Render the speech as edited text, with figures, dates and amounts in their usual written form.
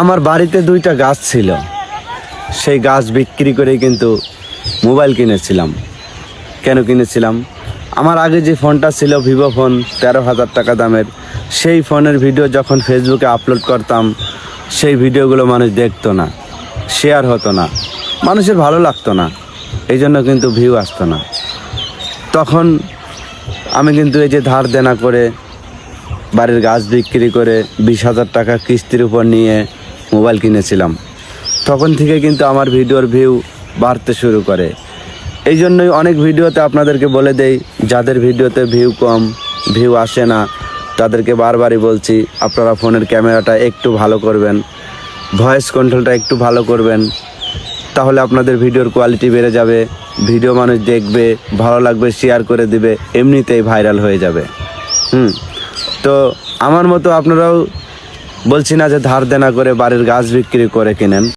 আমার বাড়িতে 2টা গাছ ছিল, সেই গাছ বিক্রি করে কিন্তু মোবাইল কিনেছিলাম। কেন কিনেছিলাম? আমার আগে যে ফোনটা ছিল ভিভো ফোন 13,000 টাকা দামের, সেই ফোনের ভিডিও যখন ফেসবুকে আপলোড করতাম, সেই ভিডিওগুলো মানুষ দেখতো না, শেয়ার হতো না, মানুষের ভালো লাগতো না, এই জন্য কিন্তু ভিউ আসতো না। তখন আমি কিন্তু এই যে ধার দেনা করে বাড়ির গাছ বিক্রি করে 20,000 টাকা কিস্তির উপর নিয়ে মোবাইল কিনেছিলাম। তখন থেকে কিন্তু আমার ভিডিওর ভিউ বাড়তে শুরু করে। এই জন্যই অনেক ভিডিওতে আপনাদেরকে বলে দেই, যাদের ভিডিওতে ভিউ কম, ভিউ আসে না, তাদেরকে বারবারই বলছি আপনারা ফোনের ক্যামেরাটা একটু ভালো করবেন, ভয়েস কন্ট্রোলটা একটু ভালো করবেন, তাহলে আপনাদের ভিডিওর কোয়ালিটি বেড়ে যাবে, ভিডিও মানুষ দেখবে, ভালো লাগবে, শেয়ার করে দিবে, এমনিতেই ভাইরাল হয়ে যাবে। তো আমার মতো আপনারাও বলছি না যে ধার দেনা করে বাড়ির গাছ বিক্রি করে কিনেন।